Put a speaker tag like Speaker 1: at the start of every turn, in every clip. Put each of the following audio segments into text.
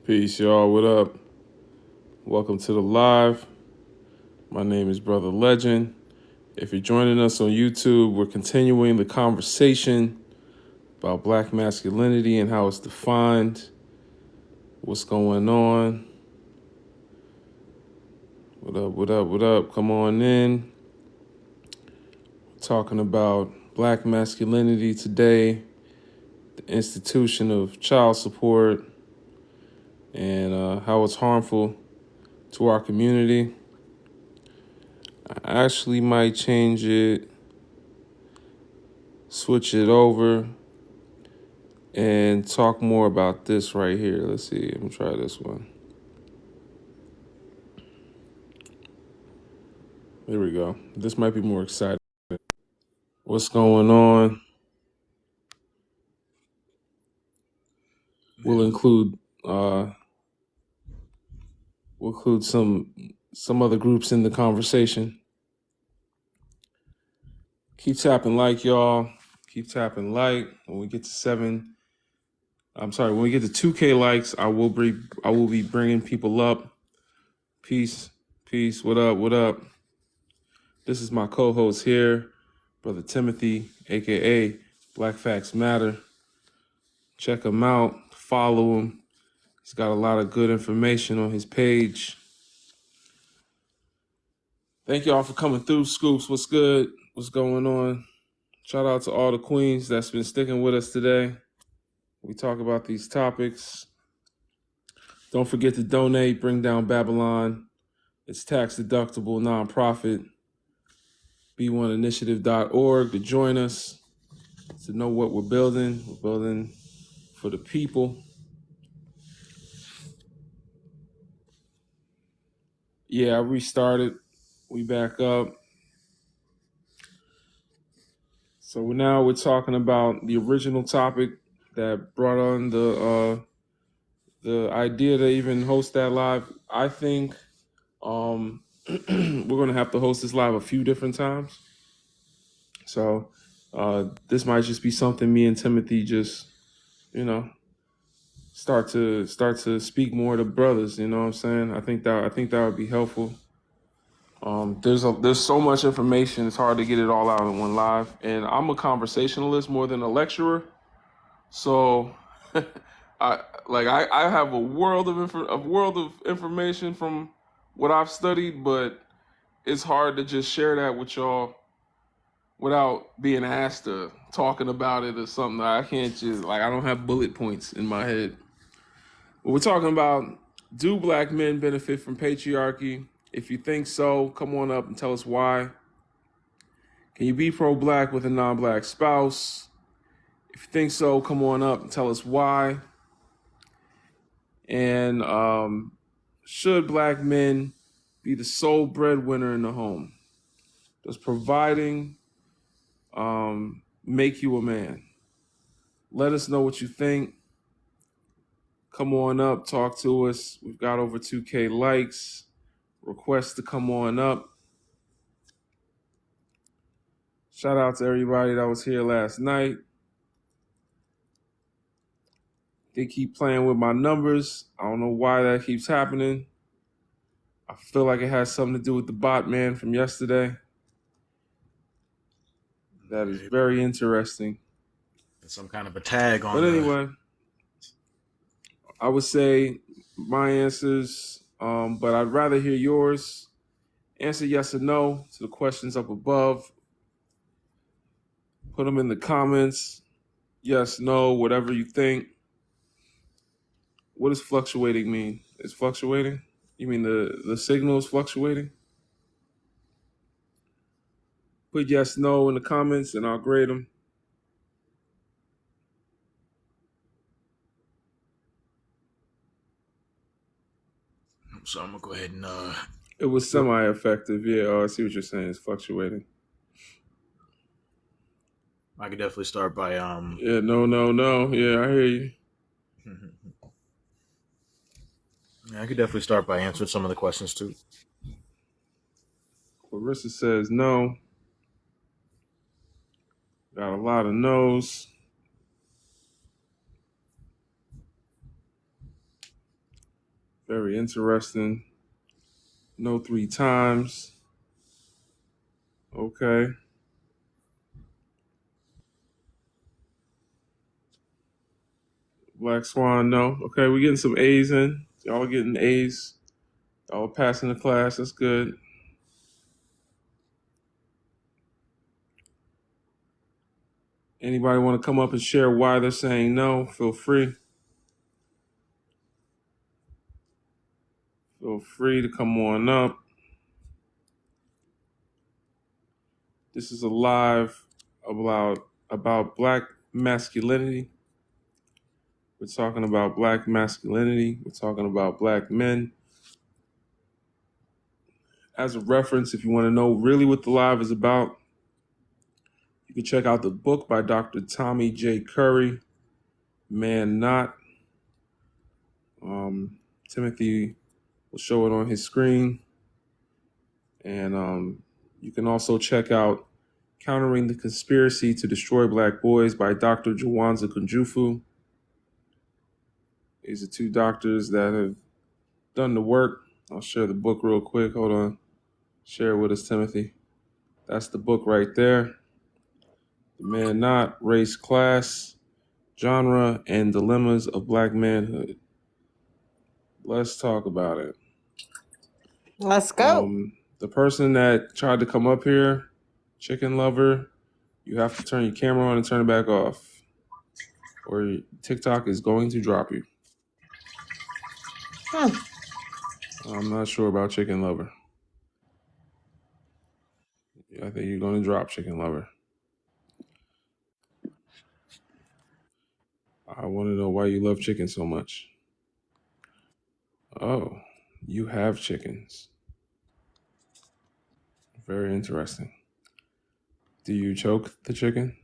Speaker 1: Peace, y'all. What up? Welcome to the live. My name is Brother Legend. If you're joining us on YouTube, we're continuing the conversation about black masculinity and how it's defined, what's going on. What up, what up, what up? Come on in. We're talking about black masculinity today, the institution of child support, and how it's harmful to our community. I actually might change it, switch it over, and talk more about this right here. Let's see. I'm gonna try this one. There we go. This might be more exciting. What's going on? We'll include some other groups in the conversation. Keep tapping like, y'all. Keep tapping like. When we get to when we get to 2K likes, I will be bringing people up. Peace, peace. What up? What up? This is my co-host here, Brother Timothy, aka Black Facts Matter. Check him out. Follow him. He's got a lot of good information on his page. Thank y'all for coming through, Scoops. What's good? What's going on? Shout out to all the queens that's been sticking with us today. We talk about these topics. Don't forget to donate, Bring Down Babylon. It's tax-deductible, nonprofit. B1initiative.org to join us, to know what we're building. We're building for the people. Yeah, I restarted. We back up. So now we're talking about the original topic that brought on the idea to even host that live. I think we're gonna have to host this live a few different times. So this might just be something me and Timothy just, start to speak more to brothers. You know what I'm saying? I think that would be helpful. There's so much information; it's hard to get it all out in one live. And I'm a conversationalist more than a lecturer, so I have a world of information from what I've studied, but it's hard to just share that with y'all without being asked to talking about it or something. I can't just I don't have bullet points in my head. But we're talking about, do black men benefit from patriarchy? If you think so, come on up and tell us why. Can you be pro-black with a non-black spouse? If you think so, come on up and tell us why. And should black men be the sole breadwinner in the home? Does providing make you a man? Let us know what you think. Come on up, talk to us. We've got over 2K likes. Request to come on up. Shout out to everybody that was here last night. They keep playing with my numbers. I don't know why that keeps happening. I feel like it has something to do with the bot man from yesterday. That is very interesting.
Speaker 2: Some kind of a tag on.
Speaker 1: But anyway, I would say my answers, but I'd rather hear yours. Answer yes or no to the questions up above. Put them in the comments. Yes, no, whatever you think. What does fluctuating mean? Is fluctuating? You mean the signal is fluctuating? Put yes, no in the comments and I'll grade them.
Speaker 2: So I'm going to go ahead and...
Speaker 1: It was semi-effective. Yeah, I see what you're saying. It's fluctuating.
Speaker 2: I could definitely start by...
Speaker 1: Yeah, no. Yeah, I hear you.
Speaker 2: Yeah, I could definitely start by answering some of the questions, too.
Speaker 1: Clarissa says no. Got a lot of no's. Very interesting. No 3 times. Okay. Black Swan, no. Okay, we're getting some A's in. Y'all are getting A's. Y'all are passing the class. That's good. Anybody want to come up and share why they're saying no? Feel free. Feel free to come on up. This is a live about Black masculinity. We're talking about Black masculinity. We're talking about Black men. As a reference, if you want to know really what the live is about, you can check out the book by Dr. Tommy J. Curry, Man Not. Timothy will show it on his screen. And you can also check out Countering the Conspiracy to Destroy Black Boys by Dr. Jawanza Kunjufu. These are 2 doctors that have done the work. I'll share the book real quick. Hold on. Share it with us, Timothy. That's the book right there. The Man Not, Race, Class, Genre, and Dilemmas of Black Manhood. Let's talk about it.
Speaker 3: Let's go.
Speaker 1: The person that tried to come up here, Chicken Lover, you have to turn your camera on and turn it back off, or TikTok is going to drop you. I'm not sure about Chicken Lover. I think you're going to drop Chicken Lover. I want to know why you love chicken so much. Oh, you have chickens. Very interesting. Do you choke the chicken?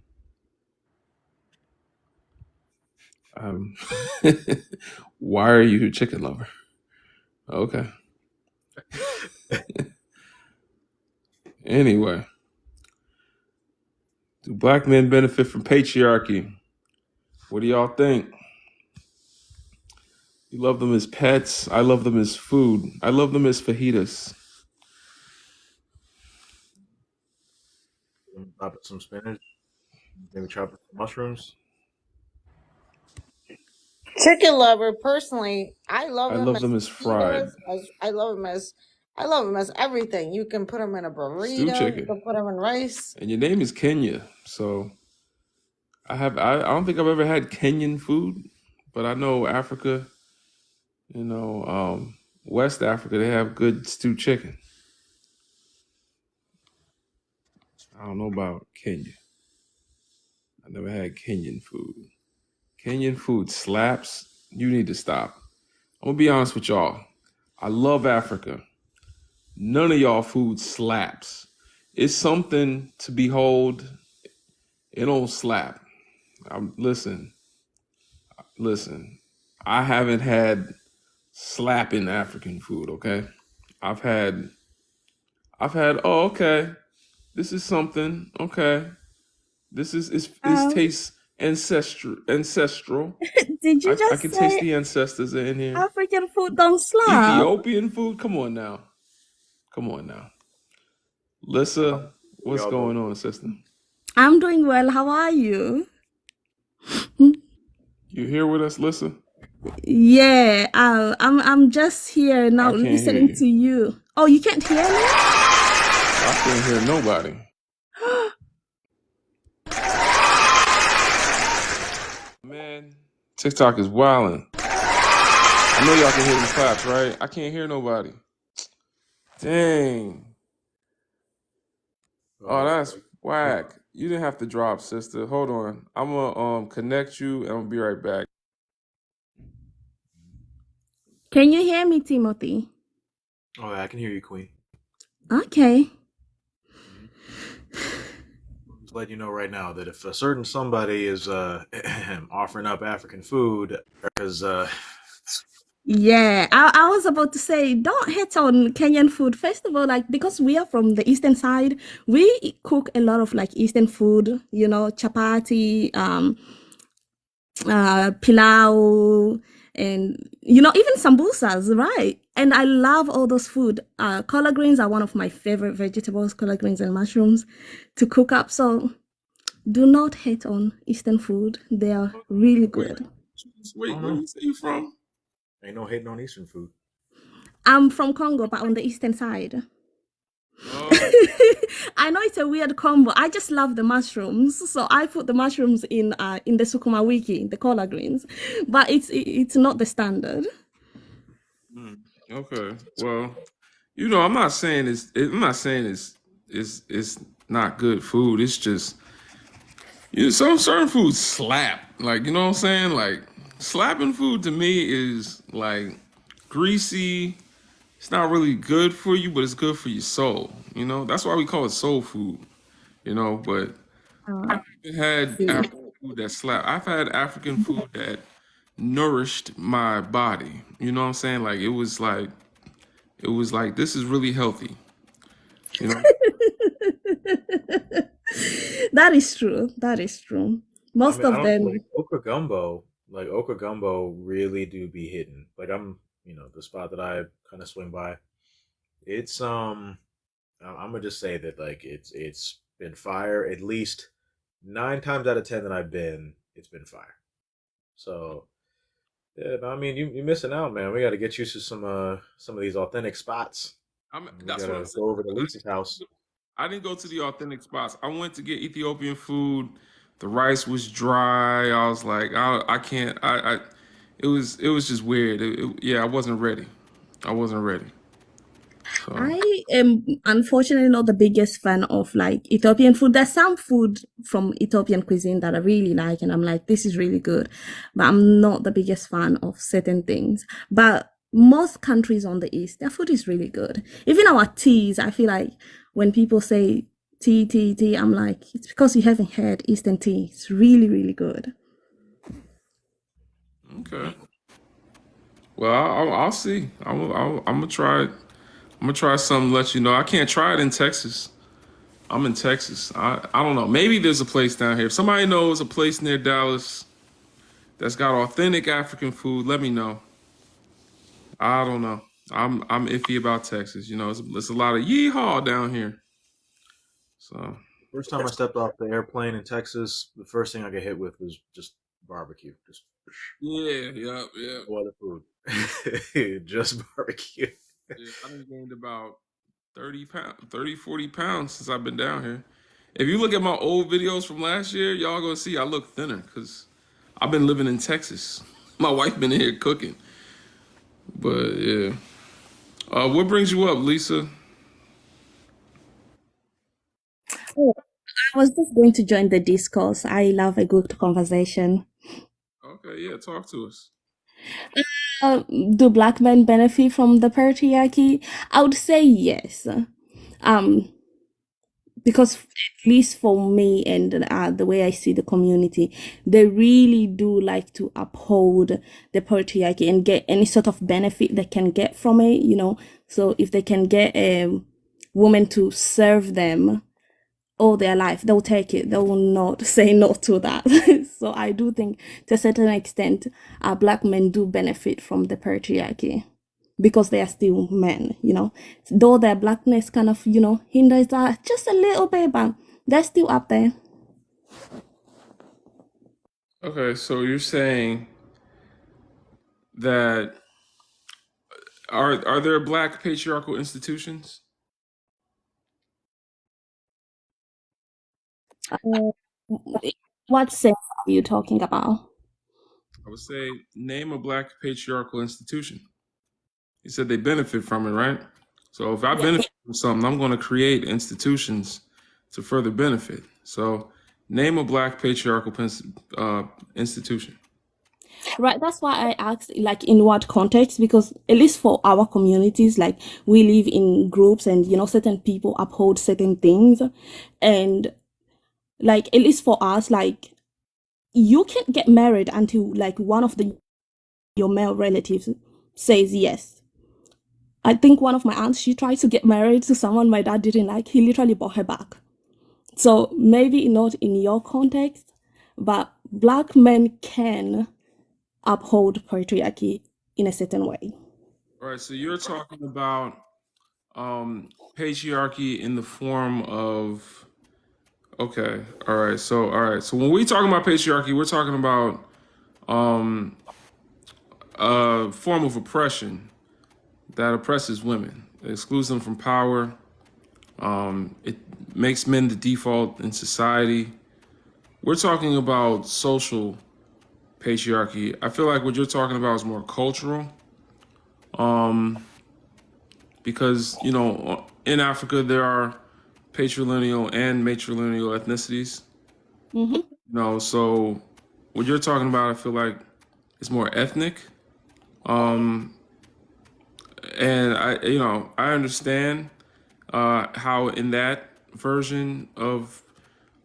Speaker 1: Why are you a chicken lover? Okay. Anyway, do Black men benefit from patriarchy? What do y'all think? You love them as pets. I love them as food. I love them as fajitas.
Speaker 2: Chop up some spinach. Maybe chop up some mushrooms.
Speaker 3: Chicken Lover, personally, I love
Speaker 1: them as fried.
Speaker 3: I love them as everything. You can put them in a burrito.
Speaker 1: Stew chicken.
Speaker 3: You can put them in rice.
Speaker 1: And your name is Kenya, so I don't think I've ever had Kenyan food, but I know Africa, West Africa, they have good stewed chicken. I don't know about Kenya. I never had Kenyan food. Kenyan food slaps. You need to stop. I'm gonna be honest with y'all. I love Africa. None of y'all food slaps. It's something to behold. It don't slap. Listen. I haven't had slapping African food, okay? I've had, oh, okay. This is something, okay. This tastes ancestral.
Speaker 4: Did you just
Speaker 1: I can
Speaker 4: say
Speaker 1: taste the ancestors in here.
Speaker 4: African food don't slap?
Speaker 1: Ethiopian food? Come on now. Lissa, what's going on, sister?
Speaker 4: I'm doing well. How are you?
Speaker 1: You here with us, Lissa?
Speaker 4: Yeah, I'm just here now listening to you. Oh, you can't hear me?
Speaker 1: I can't hear nobody. Man, TikTok is wilding. I know y'all can hear the claps, right? I can't hear nobody. Dang. Oh, that's whack. You didn't have to drop, sister. Hold on. I'm gonna connect you and I'm gonna be right back.
Speaker 4: Can you hear me, Timothy?
Speaker 2: Oh, yeah, I can hear you, Queen.
Speaker 4: Okay.
Speaker 2: Just let you know right now that if a certain somebody is offering up African food, because
Speaker 4: yeah, I was about to say, don't hate on Kenyan food. First of all, because we are from the eastern side, we cook a lot of Eastern food, chapati, pilau, and even sambusas, right? And I love all those food. Collard greens are one of my favorite vegetables, collard greens and mushrooms to cook up. So do not hate on Eastern food. They are really
Speaker 1: Wait,
Speaker 4: good.
Speaker 1: wait,
Speaker 2: Oh
Speaker 1: where
Speaker 2: no,
Speaker 1: you say you from?
Speaker 2: ain't no hating on Eastern food.
Speaker 4: I'm from Congo, but on the eastern side.
Speaker 1: Oh,
Speaker 4: I know it's a weird combo. I just love the mushrooms, so I put the mushrooms in the sukuma wiki, the collard greens, but it's not the standard.
Speaker 1: okay. Well, I'm not saying it's not good food. It's just some certain foods slap. Like, you know what I'm saying? Like, slapping food to me is like greasy. It's not really good for you, but it's good for your soul. That's why we call it soul food. But
Speaker 4: Uh,
Speaker 1: I've had African food that slap. I've had African food that nourished my body. You know what I'm saying? Like it was like this is really healthy. You know?
Speaker 4: that is true. That is true.
Speaker 2: I
Speaker 4: Most
Speaker 2: mean, I
Speaker 4: of
Speaker 2: don't
Speaker 4: them.
Speaker 2: like okra gumbo really do be hidden. Like the spot that I kind of swing by. It's I'm gonna just say that like it's been fire at least 9 times out of 10 that I've been. It's been fire. So yeah, no, I mean you're missing out, man. We got to get you to some of these authentic spots. We
Speaker 1: That's what I'm
Speaker 2: gotta
Speaker 1: saying.
Speaker 2: go over to Lisa's house.
Speaker 1: I didn't go to the authentic spots. I went to get Ethiopian food. The rice was dry. I was like, I can't. It was just weird. Yeah, I wasn't ready. I wasn't ready. So
Speaker 4: I am unfortunately not the biggest fan of like Ethiopian food. There's some food from Ethiopian cuisine that I really like, and I'm like, this is really good. But I'm not the biggest fan of certain things. But most countries on the East, their food is really good. Even our teas, I feel like when people say tea, tea, tea, I'm like, it's because you haven't had Eastern tea. It's really, really good.
Speaker 1: okay. Well, I'll see. I'm gonna try it. I'm gonna try something. Let you know. I can't try it in Texas. I'm in Texas. I don't know. Maybe there's a place down here. If somebody knows a place near Dallas that's got authentic African food, let me know. I don't know. I'm iffy about Texas. It's a lot of yeehaw down here. So
Speaker 2: First time I stepped off the airplane in Texas, the first thing I get hit with was just barbecue. Just
Speaker 1: yeah, yeah.
Speaker 2: no other food. Just barbecue.
Speaker 1: Yeah, I done gained about 30 pounds, 30, 40 pounds since I've been down here. If you look at my old videos from last year, y'all gonna see I look thinner because I've been living in Texas. My wife been in here cooking. But yeah. What brings you up, Lisa?
Speaker 4: Oh, I was just going to join the discourse. I love a good conversation.
Speaker 1: Okay, yeah, talk to us.
Speaker 4: Do black men benefit from the patriarchy? I would say yes. Because at least for me and the way I see the community, they really do like to uphold the patriarchy and get any sort of benefit they can get from it. So if they can get a woman to serve them all their life, they'll take it. They will not say no to that. So I do think to a certain extent, black men do benefit from the patriarchy because they are still men, though their blackness kind of, hinders that just a little bit, but they're still up there.
Speaker 1: Okay, so you're saying that are there black patriarchal institutions?
Speaker 4: Uh, what sense are you talking about?
Speaker 1: I would say name a black patriarchal institution. You said they benefit from it, right? So if I benefit from something, I'm going to create institutions to further benefit. So name a black patriarchal institution.
Speaker 4: Right, that's why I asked, like, in what context, because at least for our communities, like, we live in groups and, certain people uphold certain things. And, like, at least for us, like, you can't get married until, like, one of your male relatives says yes. I think one of my aunts, she tried to get married to someone my dad didn't like. He literally bought her back. So maybe not in your context, but black men can uphold patriarchy in a certain way.
Speaker 1: All right, so you're talking about patriarchy in the form of, okay, all right, so when we talking about patriarchy, we're talking about a form of oppression that oppresses women. It excludes them from power. It makes men the default in society. We're talking about social patriarchy. I feel like what you're talking about is more cultural. Because, you know, in Africa, there are patrilineal and matrilineal ethnicities.
Speaker 4: Mm-hmm.
Speaker 1: You know, so what you're talking about, I feel like, is more ethnic. And I understand how in that version of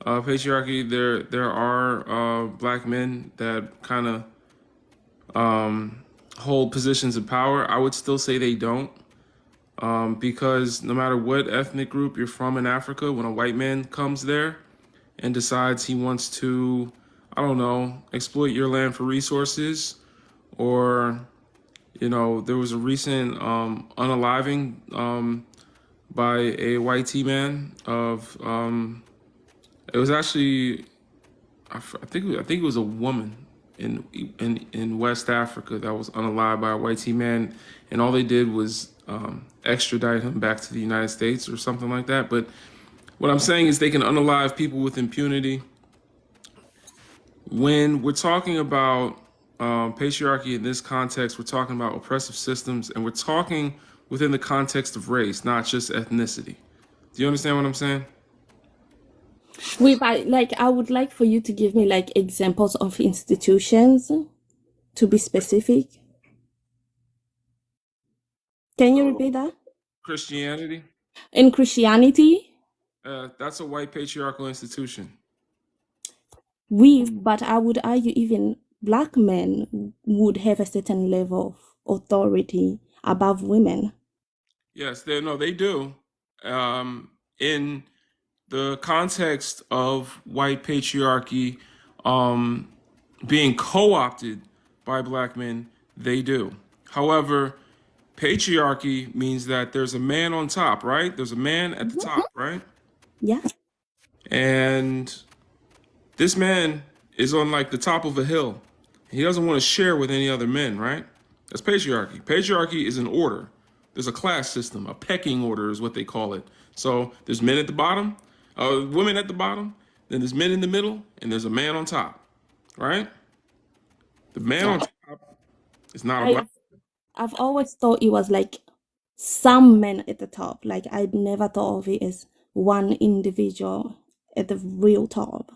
Speaker 1: patriarchy, there are black men that kind of hold positions of power. I would still say they don't, because no matter what ethnic group you're from in Africa, when a white man comes there and decides he wants to, I don't know, exploit your land for resources, or there was a recent unaliving by a white T-man of it was actually I think it was a woman in West Africa that was unalived by a white T-man, and all they did was extradite him back to the United States or something like that. But what I'm saying is they can unalive people with impunity. When we're talking about patriarchy in this context, we're talking about oppressive systems, and we're talking within the context of race, not just ethnicity. Do you understand what I'm saying?
Speaker 4: Wait, I would like for you to give me like examples of institutions, to be specific. Can you repeat that?
Speaker 1: Christianity,
Speaker 4: In Christianity,
Speaker 1: that's a white patriarchal institution.
Speaker 4: but I would argue even black men would have a certain level of authority above women.
Speaker 1: Yes, they do. In the context of white patriarchy being co-opted by black men, they do. However, patriarchy means that there's a man on top, right? There's a man at the top, right?
Speaker 4: Yeah.
Speaker 1: And this man is on like the top of a hill. He doesn't want to share with any other men, right? That's patriarchy. Patriarchy is an order. There's a class system, a pecking order is what they call it. So there's men at the bottom, women at the bottom, then there's men in the middle, and there's a man on top, right? The man on top is not a black.
Speaker 4: I've always thought it was like some men at the top. Like I'd never thought of it as one individual at the real top.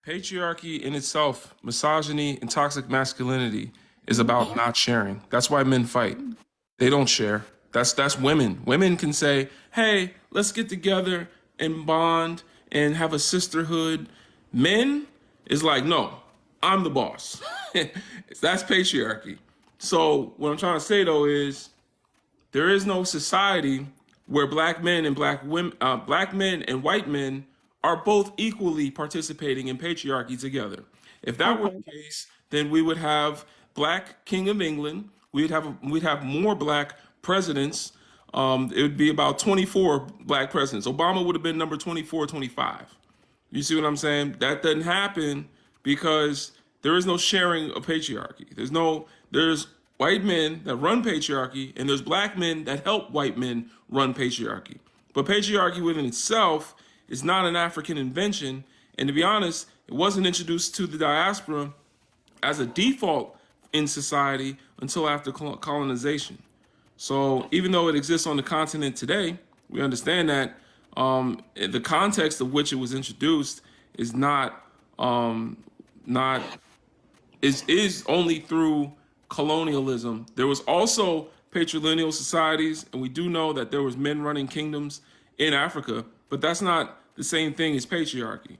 Speaker 1: Patriarchy in itself, misogyny and toxic masculinity is about not sharing. That's why men fight. They don't share. That's women. Women can say, "Hey, let's get together and bond and have a sisterhood." Men is like, "No, I'm the boss." That's patriarchy. So what I'm trying to say though is there is no society where black men and black women, black men and white men are both equally participating in patriarchy together. If that were the case, then we would have black King of England. We'd have more black presidents. It would be about 24 black presidents. Obama would have been number 24, 25. You see what I'm saying? That doesn't happen because there is no sharing of patriarchy. There's white men that run patriarchy, and there's black men that help white men run patriarchy. But patriarchy within itself is not an African invention. And to be honest, it wasn't introduced to the diaspora as a default in society until after colonization. So even though it exists on the continent today, we understand that the context of which it was introduced is is only through colonialism. There was also patrilineal societies, and we do know that there was men running kingdoms in Africa, but that's not the same thing as patriarchy.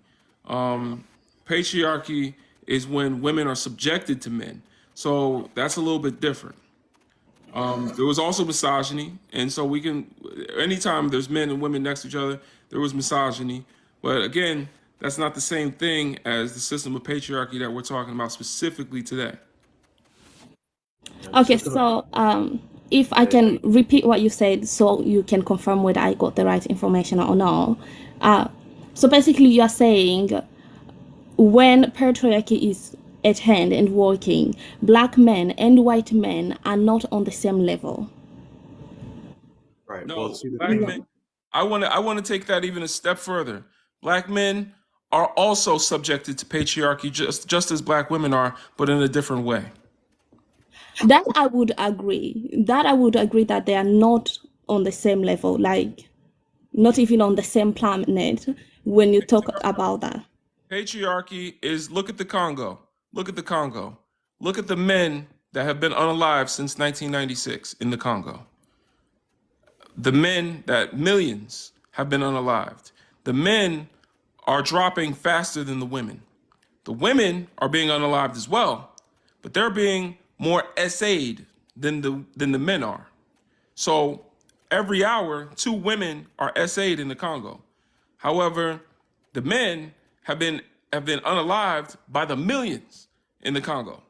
Speaker 1: Patriarchy is when women are subjected to men. So that's a little bit different. There was also misogyny, and so anytime there's men and women next to each other, there was misogyny. But again, that's not the same thing as the system of patriarchy that we're talking about specifically today.
Speaker 4: Okay,
Speaker 2: Just gonna.
Speaker 4: so if I can repeat what you said so you can confirm whether I got the right information or not. So basically you are saying when patriarchy is at hand and working, black men and white men are not on the same level.
Speaker 2: Right. Well,
Speaker 1: No,
Speaker 2: see, the
Speaker 1: black
Speaker 2: thing.
Speaker 1: men. I want to take that even a step further. Black men are also subjected to patriarchy just as black women are, but in a different way.
Speaker 4: That I would agree. That I would agree that they are not on the same level, like not even on the same planet when you talk about that.
Speaker 1: Patriarchy is look at the Congo. Look at the Congo. Look at the men that have been unalive since 1996 in the Congo. The men that millions have been unalived. The men are dropping faster than the women. The women are being unalived as well, but they're being more SA'd than the men are. So every hour, 2 women are SA'd in the Congo. However, the men have been unalived by the millions in the Congo.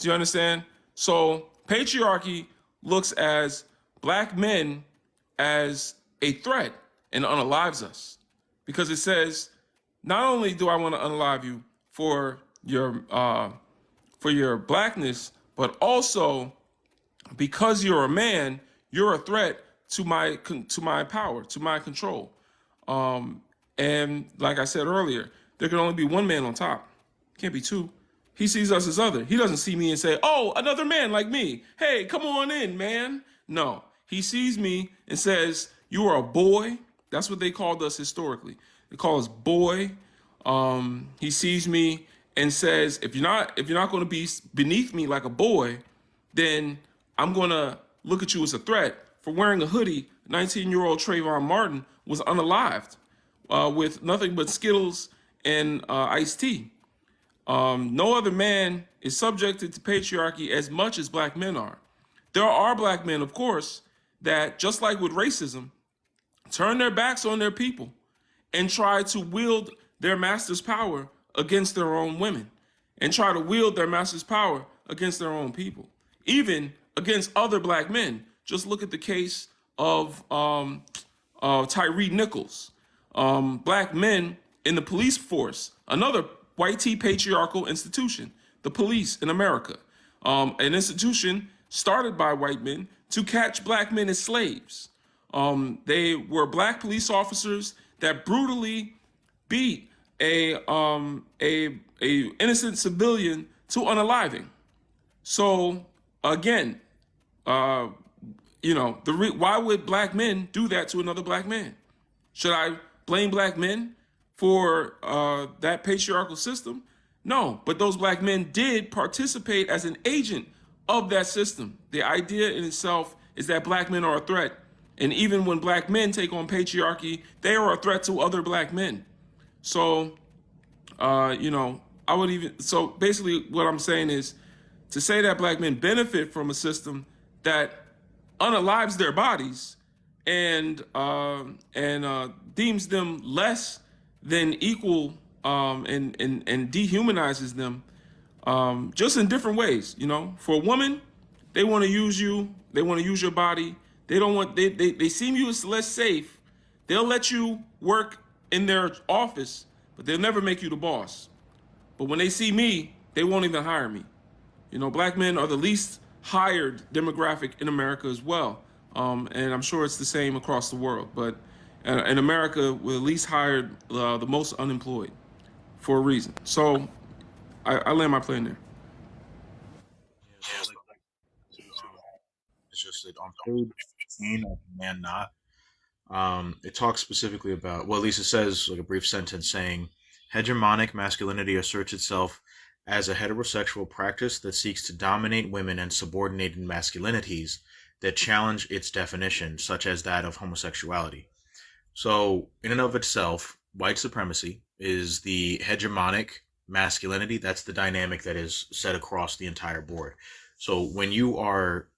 Speaker 1: Do you understand? So patriarchy looks as black men as a threat and unalives us because it says not only do I want to unalive you for your blackness, but also because you're a man, you're a threat to my power, to my control. And like I said earlier, there can only be one man on top. Can't be two. He sees us as other. He doesn't see me and say, "Oh, another man like me. Hey, come on in, man." No, he sees me and says, "You are a boy." That's what they called us historically. They call us boy. He sees me and says, "If you're not going to be beneath me like a boy, then I'm going to look at you as a threat." For wearing a hoodie, 19-year-old Trayvon Martin was unalived with nothing but Skittles and iced tea. No other man is subjected to patriarchy as much as black men are. There are black men, of course, that, just like with racism, turn their backs on their people and try to wield their master's power against their own women and try to wield their master's power against their own people, even against other black men. Just look at the case of Tyree Nichols. Black men in the police force, another white T patriarchal institution, the police in America, an institution started by white men to catch black men as slaves. They were black police officers that brutally beat a innocent civilian to unaliving. So again, uh, why would black men do that to another black man? Should I blame black men for that patriarchal system? No, but those black men did participate as an agent of that system. The idea in itself is that black men are a threat. And even when black men take on patriarchy, they are a threat to other black men. So, so basically what I'm saying is to say that black men benefit from a system that unalives their bodies and deems them less than equal and dehumanizes them just in different ways. For a woman, they want to use you. They want to use your body. They don't want. They seem you as less safe. They'll let you work in their office, but they'll never make you the boss. But when they see me, they won't even hire me. Black men are the least hired demographic in America as well. And I'm sure it's the same across the world. But in America, we're the least hired, the most unemployed for a reason. So I land my plane there.
Speaker 2: Yeah, so it's just that on page 15 of Man Not, it talks specifically about, well, at least it says like a brief sentence saying, hegemonic masculinity asserts itself as a heterosexual practice that seeks to dominate women and subordinated masculinities that challenge its definition, such as that of homosexuality. So, in and of itself, white supremacy is the hegemonic masculinity. That's the dynamic that is set across the entire board. So, when you are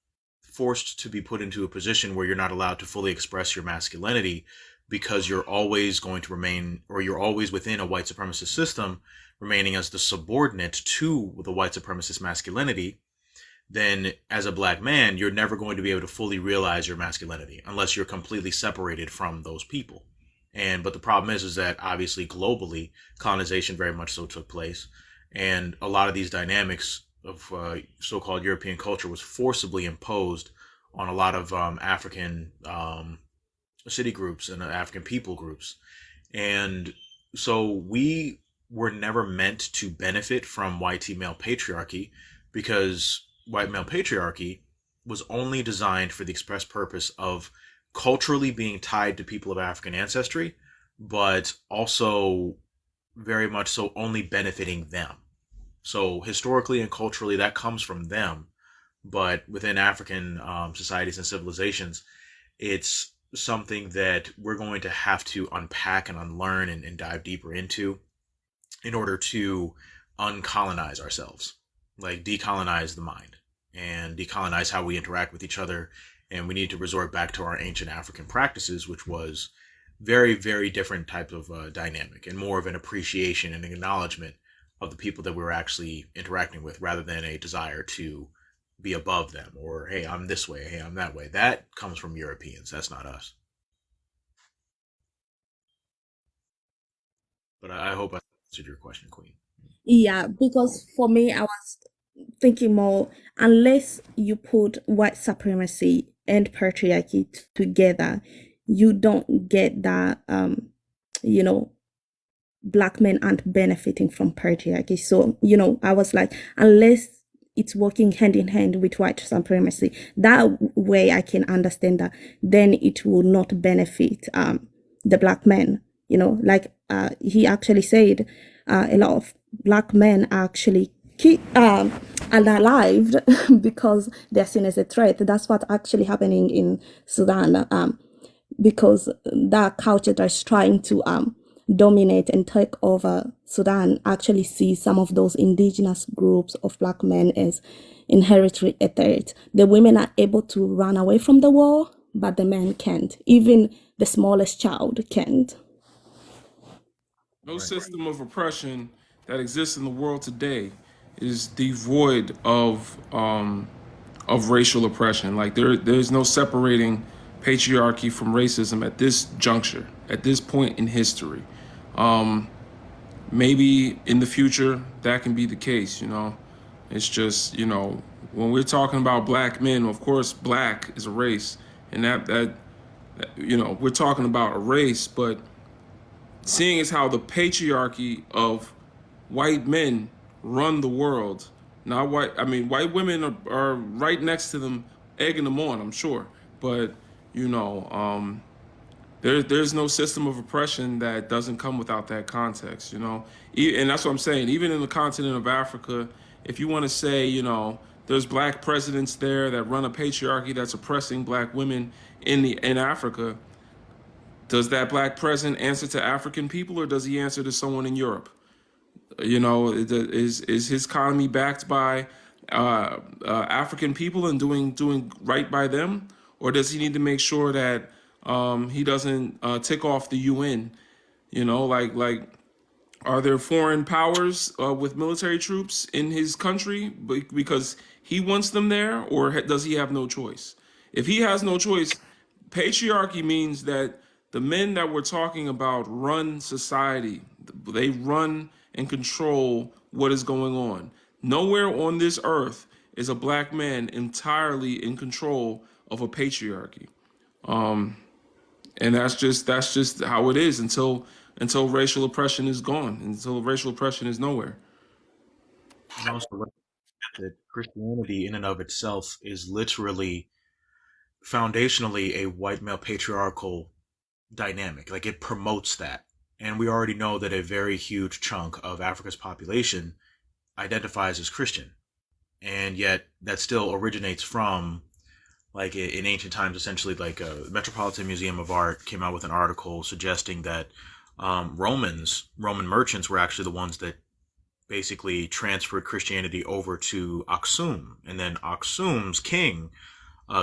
Speaker 2: forced to be put into a position where you're not allowed to fully express your masculinity because you're always going to remain, or you're always within a white supremacist system, remaining as the subordinate to the white supremacist masculinity, then as a black man, you're never going to be able to fully realize your masculinity unless you're completely separated from those people. But the problem is that obviously globally, colonization very much so took place. And a lot of these dynamics of so-called European culture was forcibly imposed on a lot of African city groups and African people groups. And so we were never meant to benefit from white male patriarchy, because white male patriarchy was only designed for the express purpose of culturally being tied to people of African ancestry, but also very much so only benefiting them. So historically and culturally, that comes from them. But within African societies and civilizations, it's something that we're going to have to unpack and unlearn and dive deeper into in order to uncolonize ourselves, like decolonize the mind and decolonize how we interact with each other. And we need to resort back to our ancient African practices, which was very, very different type of dynamic and more of an appreciation and acknowledgement of the people that we were actually interacting with, rather than a desire to be above them, or, hey, I'm this way, hey, I'm that way. That comes from Europeans. That's not us. But I hope I answered your question, Queen.
Speaker 4: Yeah, because for me, I was thinking more, unless you put white supremacy and patriarchy together, you don't get that, you know, black men aren't benefiting from patriarchy. So, you know, I was like, unless it's working hand in hand with white supremacy, that way I can understand that, then it will not benefit the black men. You know, like he actually said, a lot of black men are actually unalived because they're seen as a threat. That's what's actually happening in Sudan, because that culture that's trying to dominate and take over Sudan actually sees some of those indigenous groups of black men as inherently a threat. The women are able to run away from the war, but the men can't. Even the smallest child can't.
Speaker 1: No system of oppression that exists in the world today is devoid of racial oppression. Like there's no separating patriarchy from racism at this juncture, at this point in history. Maybe in the future that can be the case, you know. It's just, you know, when we're talking about black men, of course black is a race, and that you know, we're talking about a race, but seeing as how the patriarchy of white men run the world, not white, I mean, white women are right next to them, egging them on, I'm sure. But, you know, there's no system of oppression that doesn't come without that context, you know? And that's what I'm saying. Even in the continent of Africa, if you want to say, you know, there's black presidents there that run a patriarchy that's oppressing black women in Africa, does that black president answer to African people, or does he answer to someone in Europe? You know, is his economy backed by African people and doing right by them, or does he need to make sure that he doesn't tick off the UN? You know, like are there foreign powers with military troops in his country because he wants them there, or does he have no choice? If he has no choice, patriarchy means that the men that we're talking about run society. They run and control what is going on. Nowhere on this earth is a black man entirely in control of a patriarchy. And that's just how it is until racial oppression is gone, until racial oppression is nowhere.
Speaker 2: And also, that Christianity in and of itself is literally foundationally a white male patriarchal dynamic. Like, it promotes that. And we already know that a very huge chunk of Africa's population identifies as Christian. And yet that still originates from, like, in ancient times, essentially, like a Metropolitan Museum of Art came out with an article suggesting that Roman merchants were actually the ones that basically transferred Christianity over to Aksum. And then Aksum's king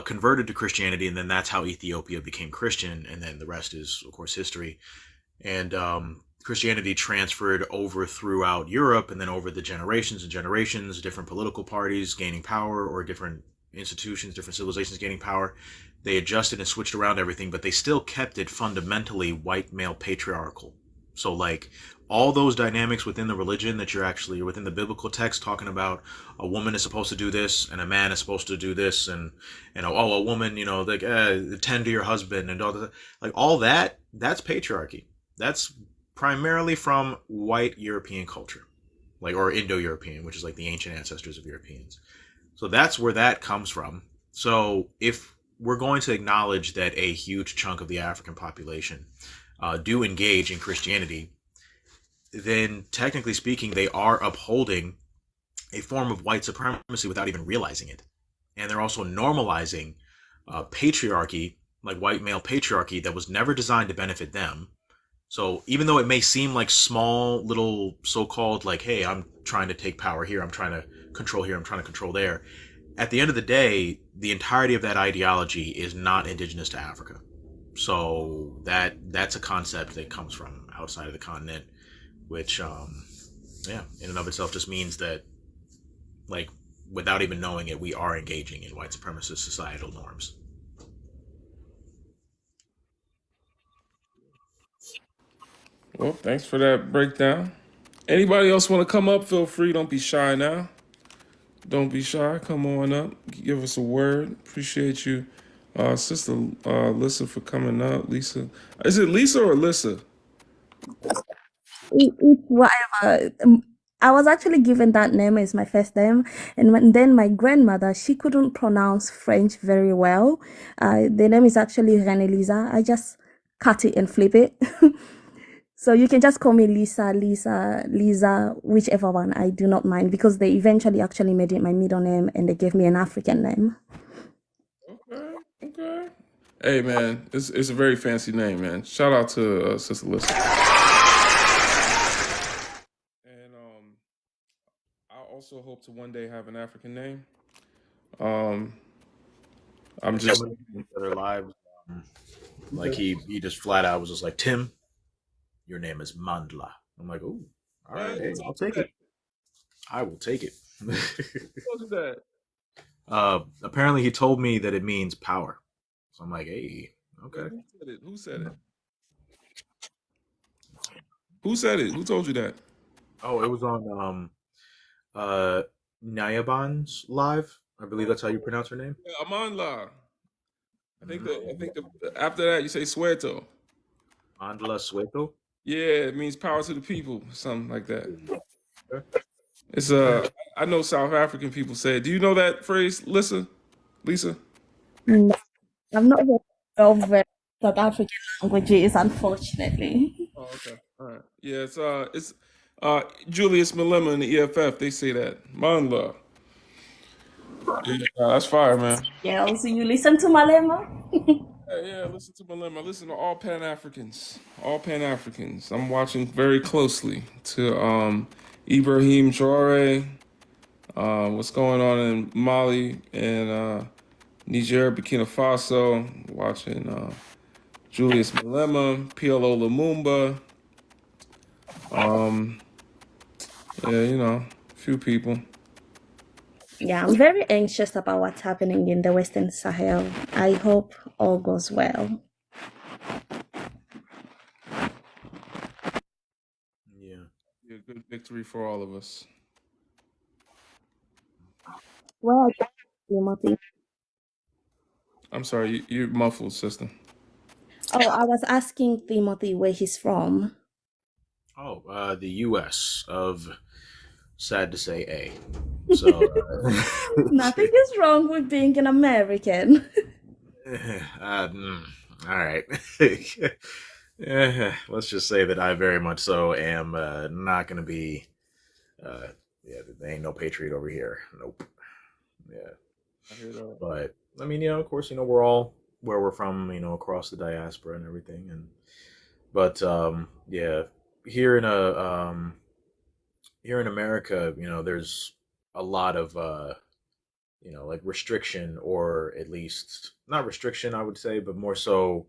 Speaker 2: converted to Christianity, and then that's how Ethiopia became Christian, and then the rest is, of course, history. And Christianity transferred over throughout Europe, and then over the generations and generations, different political parties gaining power, or different institutions, different civilizations gaining power. They adjusted and switched around everything, but they still kept it fundamentally white male patriarchal. So like all those dynamics within the religion that you're actually within the biblical text talking about, a woman is supposed to do this and a man is supposed to do this, and oh, a woman, like tend to your husband and all that, like all that's patriarchy. That's primarily from white European culture, like, or Indo-European, which is like the ancient ancestors of Europeans. So that's where that comes from. So if we're going to acknowledge that a huge chunk of the African population do engage in Christianity, then technically speaking, they are upholding a form of white supremacy without even realizing it. And they're also normalizing patriarchy, like white male patriarchy, that was never designed to benefit them. So even though it may seem like small little so-called like, hey, I'm trying to take power here, I'm trying to control here, I'm trying to control there, at the end of the day, the entirety of that ideology is not indigenous to Africa. So that's a concept that comes from outside of the continent, which in and of itself just means that, like, without even knowing it, we are engaging in white supremacist societal norms.
Speaker 1: Well, thanks for that breakdown. Anybody else want to come up? Feel free. Don't be shy now. Don't be shy. Come on up. Give us a word. Appreciate you, Sister Lisa, for coming up. Lisa, is it Lisa or Lisa?
Speaker 4: It's whatever. I was actually given that name as my first name, and then my grandmother, she couldn't pronounce French very well. The name is actually Renelisa. I just cut it and flip it. So you can just call me Lisa, whichever one. I do not mind, because they eventually actually made it my middle name and they gave me an African name.
Speaker 1: Okay. Hey, man, it's a very fancy name, man. Shout out to Sister Lisa. And I also hope to one day have an African name. I'm just
Speaker 2: Other lives, like he just flat out was just like, Tim, your name is Mandla. I'm like, oh, all right, hey, I'll take it. I will take it.
Speaker 1: What's that?
Speaker 2: Apparently, he told me that it means power. So I'm like, hey, okay.
Speaker 1: Who said it? Who said it? Who told you that?
Speaker 2: Oh, it was on Nyaban's live. I believe that's how you pronounce her name.
Speaker 1: Yeah, Amanla. I think after that you say Sueto.
Speaker 2: Mandla Sueto.
Speaker 1: Yeah, it means power to the people, something like that.
Speaker 2: Okay.
Speaker 1: It's I know South African people say it. Do you know that phrase, Lisa?
Speaker 4: No, I'm not very well versed in South African languages, unfortunately.
Speaker 1: Oh, okay. All right. Yeah, it's Julius Malema in the EFF. They say that Manla. Yeah, that's fire, man.
Speaker 4: Yeah, also you listen to Malema?
Speaker 1: Yeah, listen to Malema. Listen to all Pan Africans. All Pan Africans. I'm watching very closely to Ibrahim Traore. What's going on in Mali and Niger, Burkina Faso. Watching Julius Malema, PLO Lumumba. Yeah, a few people.
Speaker 4: Yeah, I'm very anxious about what's happening in the Western Sahel. I hope all goes well.
Speaker 1: Yeah, a good victory for all of us.
Speaker 4: Well, Timothy.
Speaker 1: I'm sorry, you're muffled, sister.
Speaker 4: Oh, I was asking Timothy where he's from.
Speaker 2: Oh, the U.S. of, sad to say, A. So
Speaker 4: Nothing is wrong with being an American.
Speaker 2: all right. Let's just say that I very much so am not going to be. There ain't no patriot over here. Nope. Yeah.
Speaker 1: I hear that.
Speaker 2: But I mean, of course, we're all where we're from, across the diaspora and everything, but here in America, there's a lot of like restriction, or at least not restriction, I would say, but more so,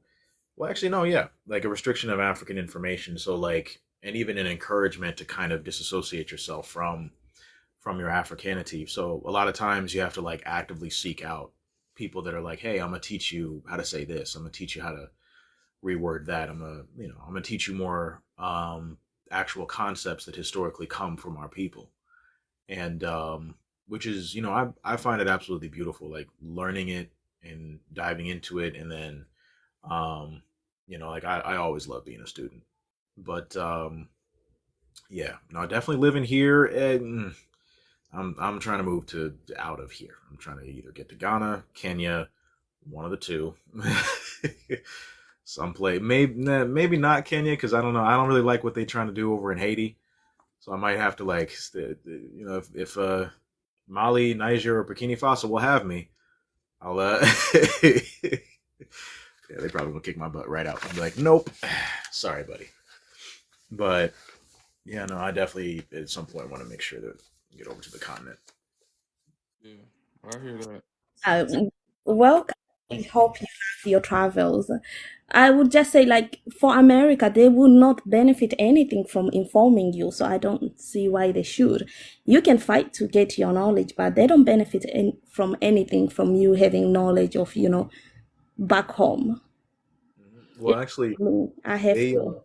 Speaker 2: well, actually, no, yeah, like a restriction of African information. So like and even an encouragement to kind of disassociate yourself from your Africanity. So a lot of times you have to like actively seek out people that are like, hey, I'm gonna teach you how to say this. I'm gonna teach you how to reword that. I'm gonna teach you more actual concepts that historically come from our people. And which is, I find it absolutely beautiful, like learning it and diving into it. And then um, like I always love being a student. But yeah, no, definitely living here. And I'm trying to move to out of here. I'm trying to either get to Ghana, Kenya, one of the two. Someplace, maybe not Kenya, because I don't know. I don't really like what they're trying to do over in Haiti. So I might have to like, if Mali, Niger, or Burkina Faso will have me, I'll yeah, they probably gonna kick my butt right out. I'll be like, nope, sorry, buddy. But yeah, no, I definitely at some point want to make sure that I get over to the continent.
Speaker 1: Yeah, I hear that.
Speaker 4: Um, well, I hope you have your travels. I would just say, like, for America, they would not benefit anything from informing you, so I don't see why they should. You can fight to get your knowledge, but they don't benefit from anything from you having knowledge of, back home.
Speaker 2: Well, actually,
Speaker 4: I have
Speaker 2: they
Speaker 4: to.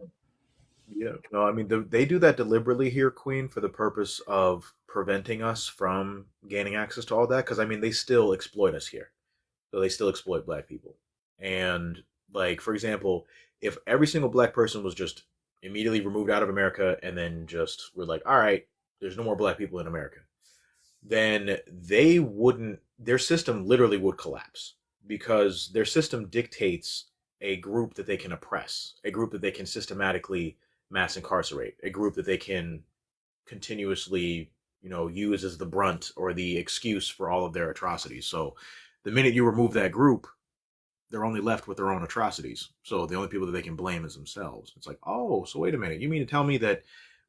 Speaker 2: yeah, no, I mean they do that deliberately here, Queen, for the purpose of preventing us from gaining access to all that. Because I mean, they still exploit us here, so they still exploit Black people. And like, for example, if every single Black person was just immediately removed out of America, and then just we're like, all right, there's no more Black people in America, then they wouldn't. Their system literally would collapse because their system dictates a group that they can oppress, a group that they can systematically mass incarcerate, a group that they can continuously, use as the brunt or the excuse for all of their atrocities. So the minute you remove that group, they're only left with their own atrocities. So the only people that they can blame is themselves. It's like, oh, so wait a minute. You mean to tell me that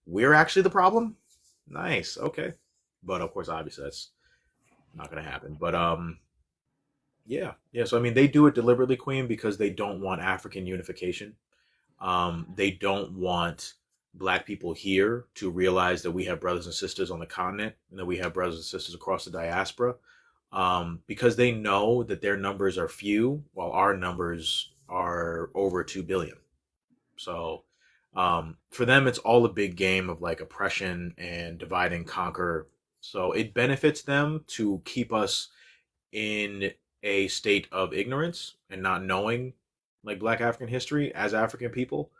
Speaker 2: we're actually the problem? Nice. Okay. But of course, obviously that's not going to happen. But yeah, yeah. So I mean, they do it deliberately, Queen, because they don't want African unification. They don't want Black people here to realize that we have brothers and sisters on the continent and that we have brothers and sisters across the diaspora, because they know that their numbers are few while our numbers are over 2 billion. So for them, it's all a big game of like oppression and divide and conquer. So it benefits them to keep us in a state of ignorance and not knowing like Black African history as African people,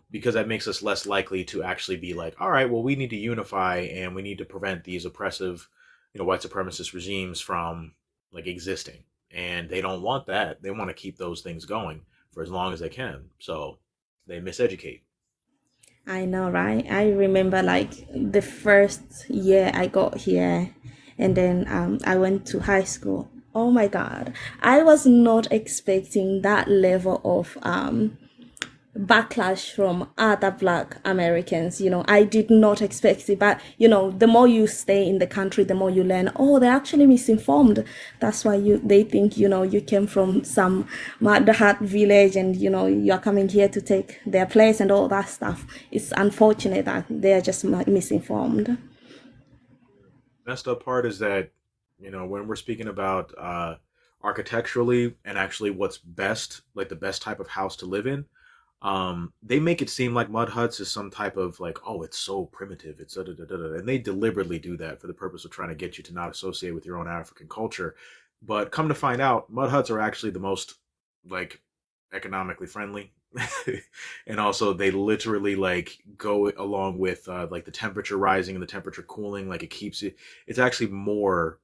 Speaker 2: because that makes us less likely to actually be like, all right, well, we need to unify and we need to prevent these oppressive, white supremacist regimes from like existing. And they don't want that. They want to keep those things going for as long as they can. So they miseducate.
Speaker 4: I know, right? I remember like the first year I got here, and then I went to high school. Oh my God, I was not expecting that level of backlash from other Black Americans. I did not expect it, but the more you stay in the country, the more you learn. Oh, they're actually misinformed. That's why they think you came from some Madahat village, and you're coming here to take their place and all that stuff. It's unfortunate that they are just misinformed.
Speaker 2: Messed up part is that, when we're speaking about architecturally and actually what's best, like the best type of house to live in, they make it seem like mud huts is some type of like, oh, it's so primitive, it's da, da, da, da, da. And they deliberately do that for the purpose of trying to get you to not associate with your own African culture. But come to find out, mud huts are actually the most like economically friendly. And also they literally like go along with like the temperature rising and the temperature cooling, like it's actually more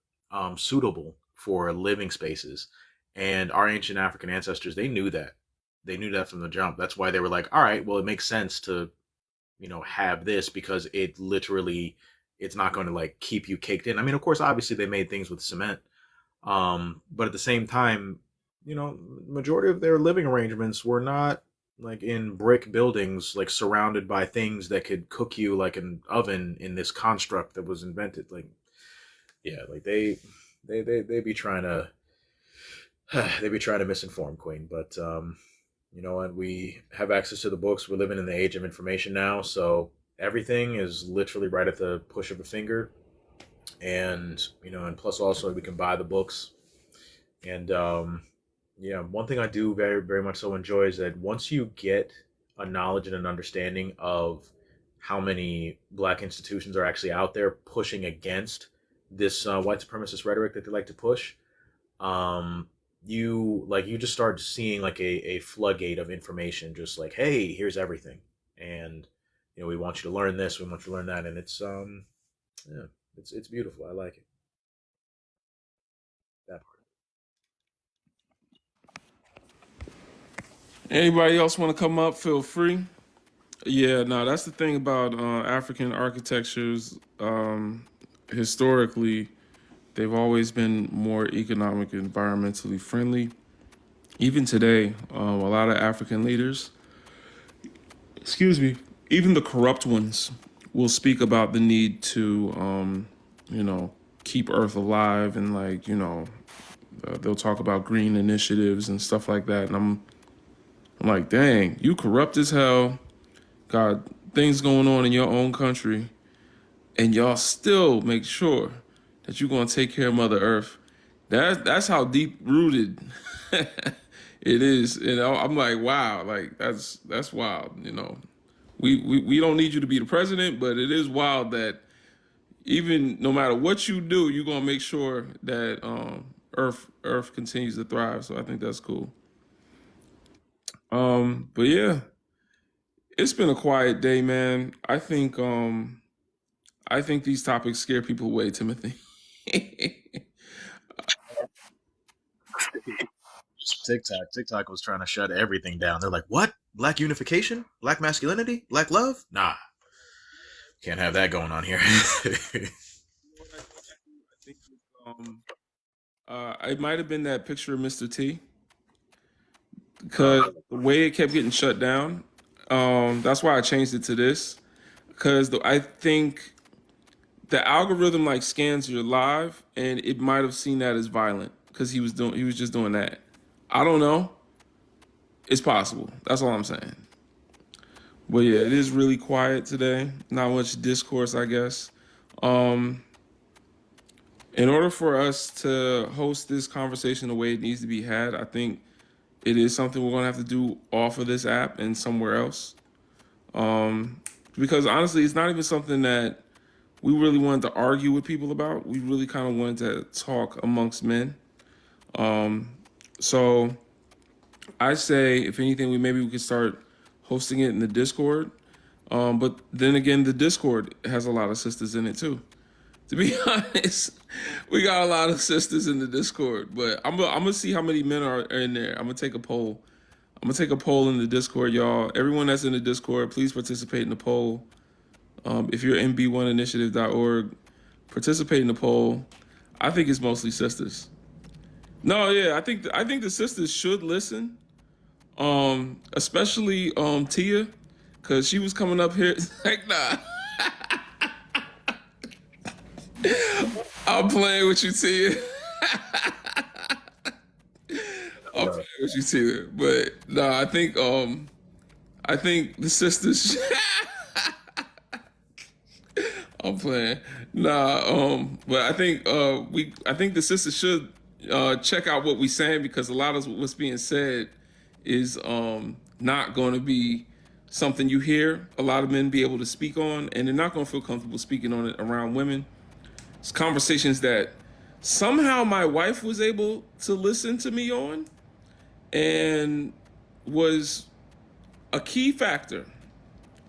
Speaker 2: suitable for living spaces. And our ancient African ancestors, they knew that from the jump. That's why they were like, all right, well, it makes sense to, have this because it's not going to like keep you caked in. I mean, of course, obviously they made things with cement. But at the same time, majority of their living arrangements were not like in brick buildings, like surrounded by things that could cook you like an oven in this construct that was invented. Like, yeah, like they be trying to they be trying to misinform, Queen. But you know, and we have access to the books. We're living in the age of information now, so everything is literally right at the push of a finger. And you know, and plus also we can buy the books. And yeah, one thing I do very very much so enjoy is that once you get a knowledge and an understanding of how many black institutions are actually out there pushing against this white supremacist rhetoric that they like to push, um, you just start seeing like a floodgate of information, just like, hey, here's everything, and you know, we want you to learn this, we want you to learn that, and it's yeah, it's beautiful. I like it. That part.
Speaker 1: Anybody else want to come up? Feel free. Yeah, no, that's the thing about African architectures. Historically, they've always been more economic and environmentally friendly. Even today, a lot of African leaders, excuse me, even the corrupt ones, will speak about the need to, you know, keep Earth alive, and like, you know, they'll talk about green initiatives and stuff like that. And I'm like, dang, you corrupt as hell, got things going on in your own country, and y'all still make sure that you're gonna take care of Mother Earth. That's how deep rooted it is. You know, I'm like, wow, like that's wild. You know, we don't need you to be the president, but it is wild that even no matter what you do, you're gonna make sure that Earth continues to thrive. So I think that's cool. But yeah, it's been a quiet day, man. I think these topics scare people away, Timothy.
Speaker 2: TikTok was trying to shut everything down. They're like, what? Black unification? Black masculinity? Black love? Nah, can't have that going on here.
Speaker 1: I think it might have been that picture of Mr. T, because the way it kept getting shut down. That's why I changed it to this, because I think the algorithm like scans your live, and it might have seen that as violent because he was just doing that. I don't know. It's possible. That's all I'm saying. But yeah, it is really quiet today. Not much discourse, I guess. Um, in order for us to host this conversation the way it needs to be had, I think it is something we're gonna have to do off of this app and somewhere else. Because honestly, it's not even something that we really wanted to argue with people about. We really kind of wanted to talk amongst men. So I say, if anything, we could start hosting it in the Discord. But then again, the Discord has a lot of sisters in it too. To be honest, we got a lot of sisters in the Discord. But I'm gonna see how many men are in there. I'm gonna take a poll. I'm gonna take a poll in the Discord, y'all. Everyone that's in the Discord, please participate in the poll. If you're nb1initiative.org, participate in the poll. I think it's mostly sisters. No, yeah, I think the sisters should listen. Especially Tia, cause she was coming up here like, nah, I'm playing with you, Tia. I'm playing with you, Tia. But nah, I think the sisters. I'm playing. Nah, but I think the sisters should check out what we're saying, because a lot of what's being said is not going to be something you hear a lot of men be able to speak on, and they're not going to feel comfortable speaking on it around women. It's conversations that somehow my wife was able to listen to me on, and was a key factor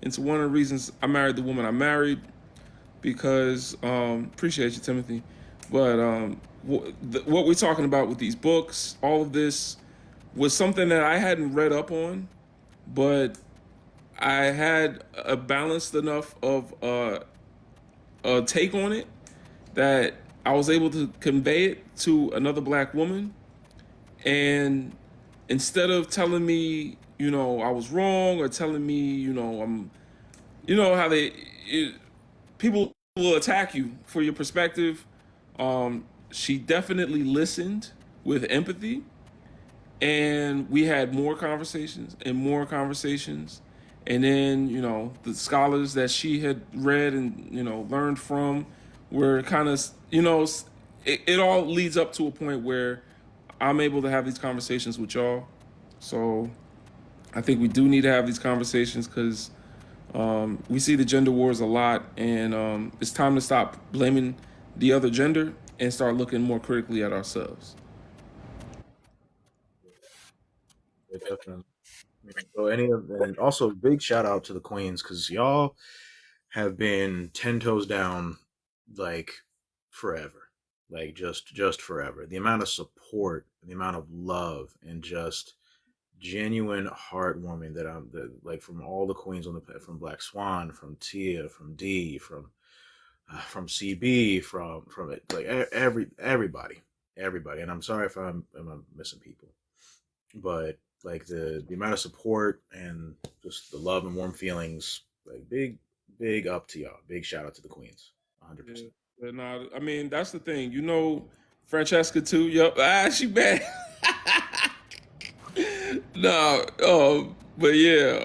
Speaker 1: into one of the reasons I married the woman I married. Because appreciate you, Timothy, but what we're talking about with these books, all of this was something that I hadn't read up on, but I had a balanced enough of a take on it that I was able to convey it to another black woman. And instead of telling me, you know, I was wrong, or telling me, you know, you know how people will attack you for your perspective. She definitely listened with empathy, And we had more conversations and more conversations. And then, the scholars that she had read and, learned from were kind of, it all leads up to a point where I'm able to have these conversations with y'all. So I think we do need to have these conversations because we see the gender wars a lot, and it's time to stop blaming the other gender and start looking more critically at ourselves.
Speaker 2: Yeah, definitely. So and also big shout out to the queens because y'all have been 10 toes down like forever, like just forever. The amount of support, the amount of love, and just genuine heartwarming like from all the queens from Black Swan, from Tia, from D, from CB, from it, like everybody. And I'm sorry if I'm missing people, but like the amount of support and just the love and warm feelings, like big up to y'all. Big shout out to the queens, 100%.
Speaker 1: Yeah, no, I mean that's the thing. Francesca too. Yup. She bad. No, but yeah.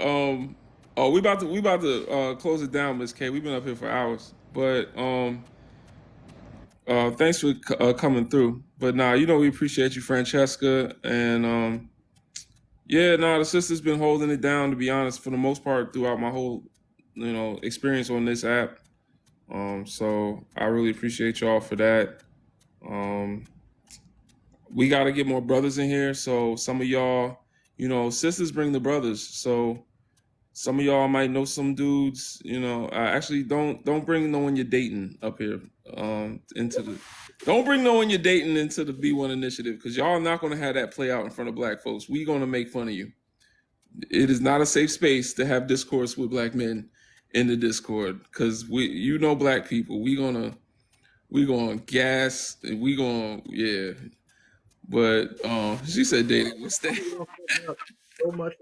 Speaker 1: Oh, we about to close it down, Miss K. We've been up here for hours, but thanks for coming through. But nah, we appreciate you, Francesca, and yeah, nah, the sister's been holding it down, to be honest, for the most part throughout my whole, experience on this app. So I really appreciate y'all for that. Um, we got to get more brothers in here. So some of y'all, sisters bring the brothers. So some of y'all might know some dudes. Actually, don't bring no one you're dating up here. Don't bring no one you're dating into the B1 initiative because y'all not gonna have that play out in front of black folks. We gonna make fun of you. It is not a safe space to have discourse with black men in the Discord because black people. We gonna gas and we gonna yeah. But she said dating was that.
Speaker 2: So much.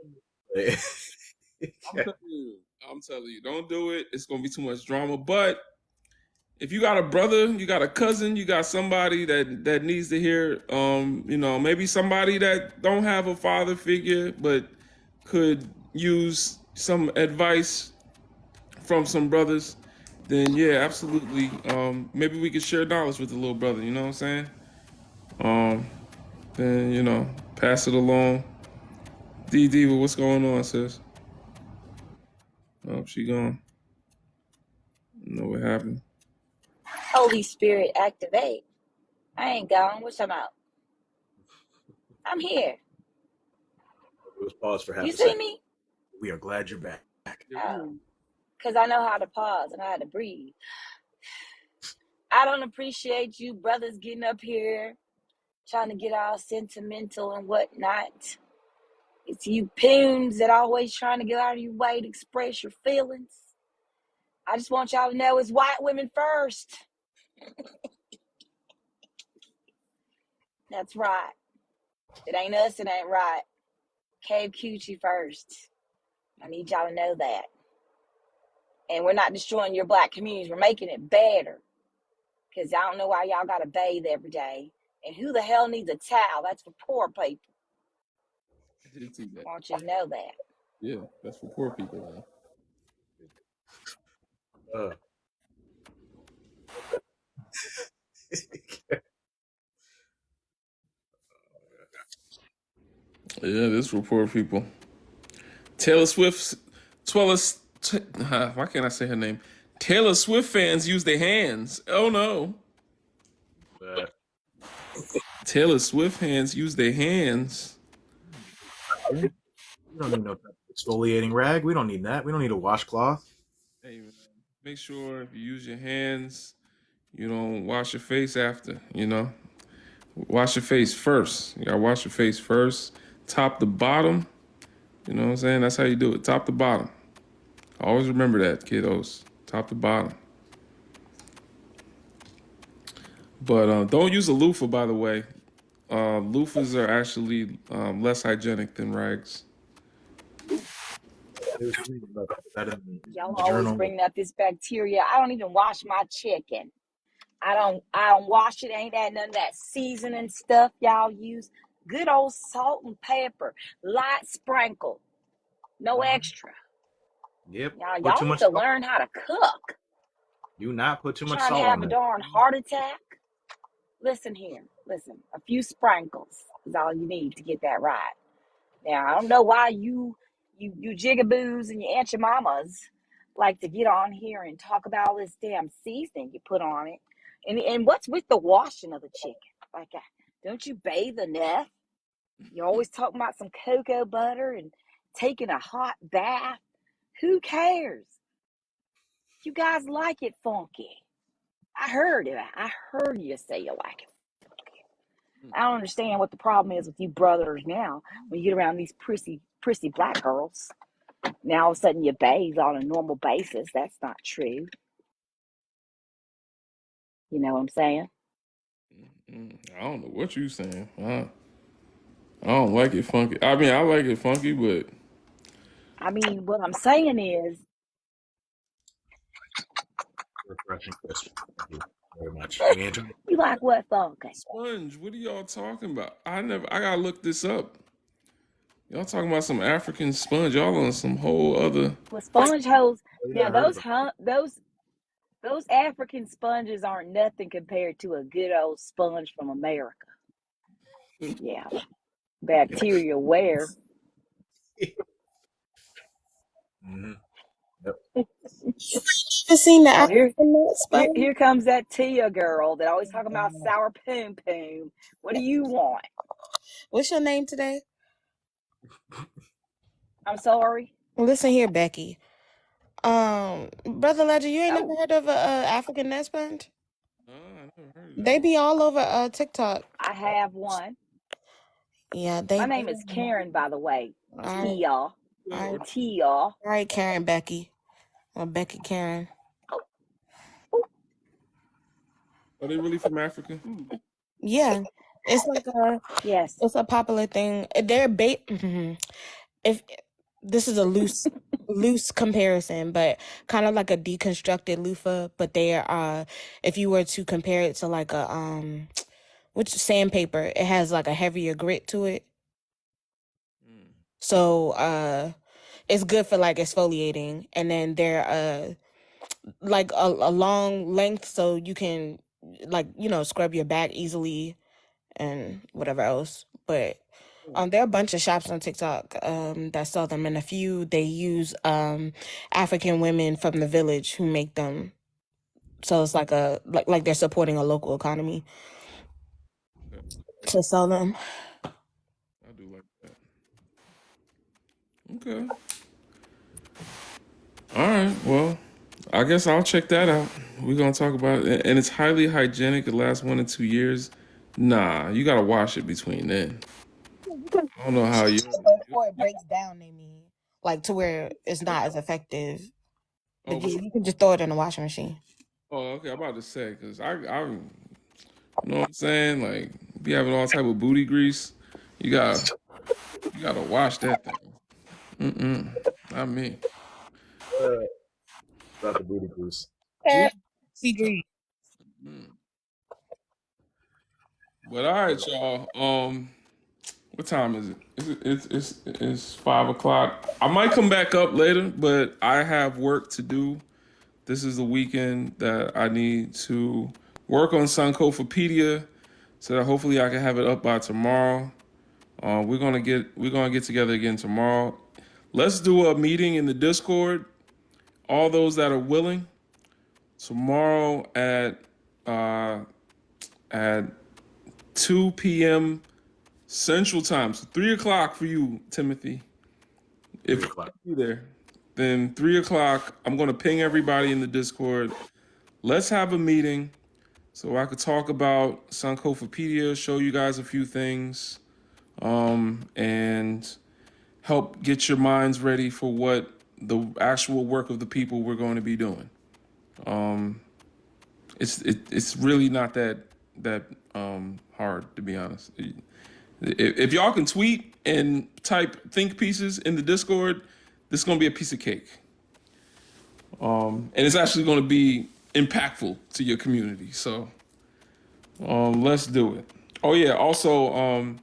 Speaker 1: I'm telling you, don't do it. It's gonna be too much drama. But if you got a brother, you got a cousin, you got somebody that needs to hear, maybe somebody that don't have a father figure but could use some advice from some brothers, then yeah, absolutely. Maybe we could share knowledge with the little brother. You know what I'm saying? Then pass it along. D Diva, what's going on, sis? Oh, she gone. Know what happened?
Speaker 5: Holy Spirit, activate. I ain't gone. What's about? I'm here.
Speaker 2: It was pause for half
Speaker 5: You
Speaker 2: a
Speaker 5: see
Speaker 2: second.
Speaker 5: me?
Speaker 2: We are glad you're back.
Speaker 5: Oh, because I know how to pause and how to breathe. I don't appreciate you brothers getting up here trying to get all sentimental and whatnot. It's you poons that always trying to get out of your way to express your feelings. I just want y'all to know it's white women first. That's right. It ain't us, it ain't right. Cave Coochie first. I need y'all to know that. And we're not destroying your black communities. We're making it better. Because I don't know why y'all got to bathe every day. And who the hell needs a towel? That's for poor people.
Speaker 1: I did see that.
Speaker 5: I want you to know that.
Speaker 1: Yeah, that's for poor people, man. Yeah, this for poor people. Taylor Swift's why can't I say her name? Taylor Swift fans use their hands. Oh no. Taylor Swift fans use their hands.
Speaker 2: We don't need no exfoliating rag. We don't need that. We don't need a washcloth.
Speaker 1: Hey, man, make sure if you use your hands, you don't wash your face after. Wash your face first. You gotta wash your face first, top to bottom. You know what I'm saying? That's how you do it, top to bottom. Always remember that, kiddos. Top to bottom. But don't use a loofah, by the way. Loofahs are actually less hygienic than rags.
Speaker 5: Y'all always bringing up this bacteria. I don't even wash my chicken. I don't wash it. Ain't that none of that seasoning stuff y'all use. Good old salt and pepper, light sprinkle, no extra.
Speaker 2: Yep. Put
Speaker 5: Y'all
Speaker 2: too
Speaker 5: need
Speaker 2: much
Speaker 5: to
Speaker 2: salt.
Speaker 5: learn how to cook.
Speaker 2: Do not put too much
Speaker 5: Trying to
Speaker 2: salt
Speaker 5: have
Speaker 2: on
Speaker 5: a
Speaker 2: that.
Speaker 5: darn heart attack. Listen here, listen. A few sprinkles is all you need to get that right. Now I don't know why you jigaboos and your aunt your mamas like to get on here and talk about all this damn seasoning you put on it, and what's with the washing of the chicken? Like, don't you bathe enough? You're always talking about some cocoa butter and taking a hot bath. Who cares? You guys like it funky. I heard it. I heard you say you like it. I don't understand what the problem is with you brothers now when you get around these prissy black girls. Now all of a sudden you bathe on a normal basis. That's not true. You know what I'm saying?
Speaker 1: I don't know what you saying. I don't like it funky. I mean, I like it funky, but
Speaker 5: I mean, what I'm saying is,
Speaker 2: Refreshing crisp. Thank you very much. We enjoy it.
Speaker 5: you like what funky?
Speaker 1: sponge. What are y'all talking about? I gotta look this up. Y'all talking about some African sponge? Y'all on some whole other.
Speaker 5: Well, sponge holes.
Speaker 2: You
Speaker 5: Now
Speaker 2: never heard of
Speaker 5: those African sponges aren't nothing compared to a good old sponge from America. Yeah, bacteria wear.
Speaker 2: it? Hmm. Yep.
Speaker 3: You seen the
Speaker 5: Oh, here,
Speaker 3: African nut
Speaker 5: here,
Speaker 3: sponge?
Speaker 5: here comes that Tia girl that always talking about sour poom poom. What do you want?
Speaker 3: What's your name today?
Speaker 5: I'm sorry.
Speaker 3: Listen here, Becky. Brother Ledger, you ain't never
Speaker 5: Oh,
Speaker 3: heard of a African nut sponge?
Speaker 1: I never heard of that.
Speaker 3: They be all over TikTok.
Speaker 5: I have one.
Speaker 3: Yeah,
Speaker 5: My
Speaker 3: they.
Speaker 5: name is Karen, by the way.
Speaker 3: All right,
Speaker 5: Tia.
Speaker 3: all right,
Speaker 5: Tia.
Speaker 3: all right, Karen, Becky, or Becky, Karen.
Speaker 5: Oh, oh,
Speaker 1: Are they really from Africa?
Speaker 3: Yeah, it's like
Speaker 5: yes.
Speaker 3: it's a popular thing. They're if this is a loose comparison, but kind of like a deconstructed loofah. But they are if you were to compare it to like a which sandpaper, it has like a heavier grit to it. So it's good for like exfoliating, and then they're like a long length, so you can like scrub your back easily and whatever else. But there are a bunch of shops on TikTok that sell them, and a few they use African women from the village who make them. So it's like like they're supporting a local economy to sell them.
Speaker 1: I do like that. Okay. All right. Well, I guess I'll check that out. We're gonna talk about it, and it's highly hygienic. It lasts 1 to 2 years. Nah, you gotta wash it between then. I don't know how you.
Speaker 3: But before it breaks down, they mean like to where it's not as effective.
Speaker 1: Oh,
Speaker 3: But you can just throw it in the washing machine.
Speaker 1: oh, okay. I'm about to say because you know what I'm saying? Like, be having all type of booty grease. You gotta wash that thing. Not me.
Speaker 2: About the booty goose.
Speaker 3: Sea green.
Speaker 1: Mm. But all right, y'all. What time is it? It's 5 o'clock. I might come back up later, but I have work to do. This is the weekend that I need to work on Sankofapedia, so that hopefully I can have it up by tomorrow. We're gonna get together again tomorrow. Let's do a meeting in the Discord. All those that are willing tomorrow at 2 p.m. Central Time, so 3 o'clock for you, Timothy. If
Speaker 2: 3 o'clock.
Speaker 1: you're there, then 3 o'clock. I'm gonna ping everybody in the Discord. Let's have a meeting so I could talk about Sankofapedia, show you guys a few things, and help get your minds ready for what the actual work of the people we're going to be doing. It's really not that hard, to be honest. If y'all can tweet and type think pieces in the Discord, this is gonna be a piece of cake. And it's actually gonna be impactful to your community. So let's do it. Oh yeah, also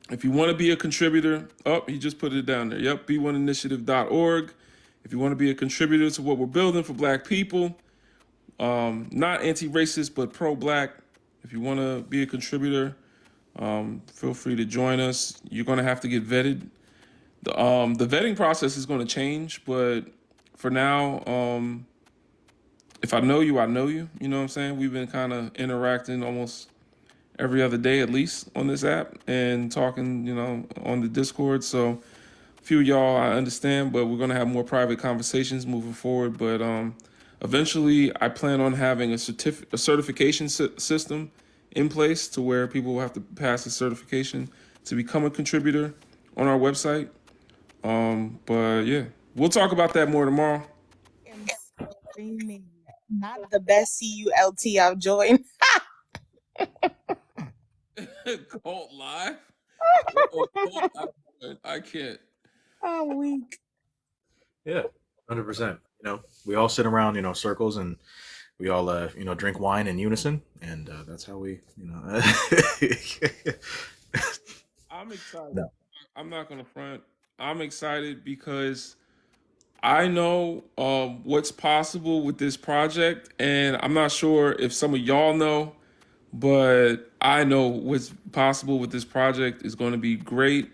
Speaker 1: If you want to be a contributor, he just put it down there. Yep, b1initiative.org. If you want to be a contributor to what we're building for Black people, not anti-racist, but pro-Black. If you want to be a contributor, feel free to join us. You're going to have to get vetted. The vetting process is going to change, but for now, if I know you, I know you. You know what I'm saying? We've been kind of interacting almost every other day at least on this app and talking, on the Discord. So a few of y'all I understand, but we're gonna have more private conversations moving forward. But eventually, I plan on having a certification system in place to where people will have to pass a certification to become a contributor on our website. But yeah, we'll talk about that more tomorrow.
Speaker 3: I'm screaming. Not the best CULT I've joined.
Speaker 1: Cult live? I can't.
Speaker 3: I'm weak.
Speaker 2: Yeah, 100%. We all sit around, circles, and we all, drink wine in unison, and that's how we,
Speaker 1: I'm excited.
Speaker 2: No.
Speaker 1: I'm not gonna front. I'm excited because I know what's possible with this project, and I'm not sure if some of y'all know, but I know what's possible with this project is going to be great.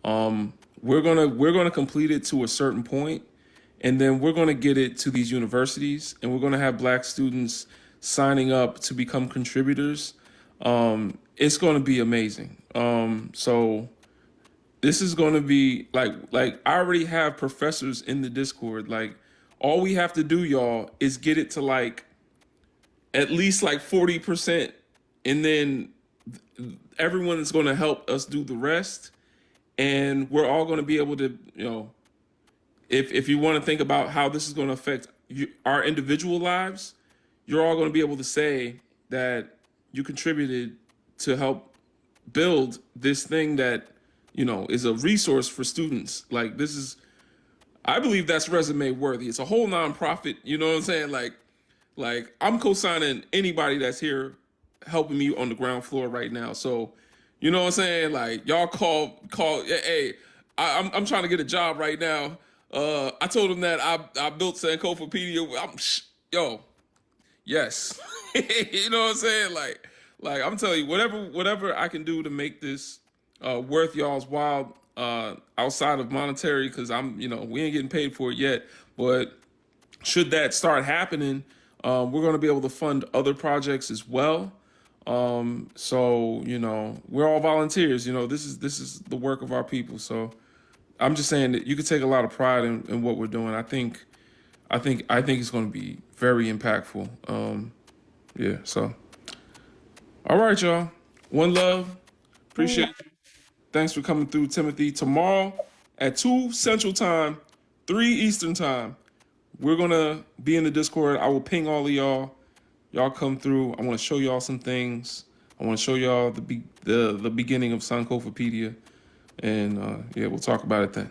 Speaker 1: We're gonna complete it to a certain point, and then we're gonna get it to these universities, and we're gonna have Black students signing up to become contributors. It's going to be amazing. So this is going to be like I already have professors in the Discord. Like, all we have to do, y'all, is get it to like at least like 40%, and then everyone is going to help us do the rest, and we're all going to be able to, if you want to think about how this is going to affect our individual lives, you're all going to be able to say that you contributed to help build this thing that, is a resource for students. Like, this is, I believe that's resume worthy. It's a whole nonprofit, you know what I'm saying? Like I'm co-signing anybody that's here helping me on the ground floor right now. So, you know what I'm saying? Like, y'all call, hey, I'm trying to get a job right now. I told them that I built Sankofapedia. Yo, yes. You know what I'm saying? Like I'm telling you, whatever I can do to make this worth y'all's while, outside of monetary, because we ain't getting paid for it yet. But should that start happening, we're going to be able to fund other projects as well. So we're all volunteers. This is the work of our people. So I'm just saying that you could take a lot of pride in what we're doing. I think it's going to be very impactful. Yeah. So, all right, y'all. One love. Appreciate you. Thanks for coming through, Timothy. Tomorrow at 2 Central Time, 3 Eastern Time, we're gonna be in the Discord. I will ping all of y'all. Y'all come through. I want to show y'all some things. I want to show y'all the beginning of Sankofapedia, and yeah, we'll talk about it then.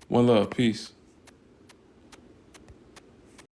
Speaker 1: One love. Peace.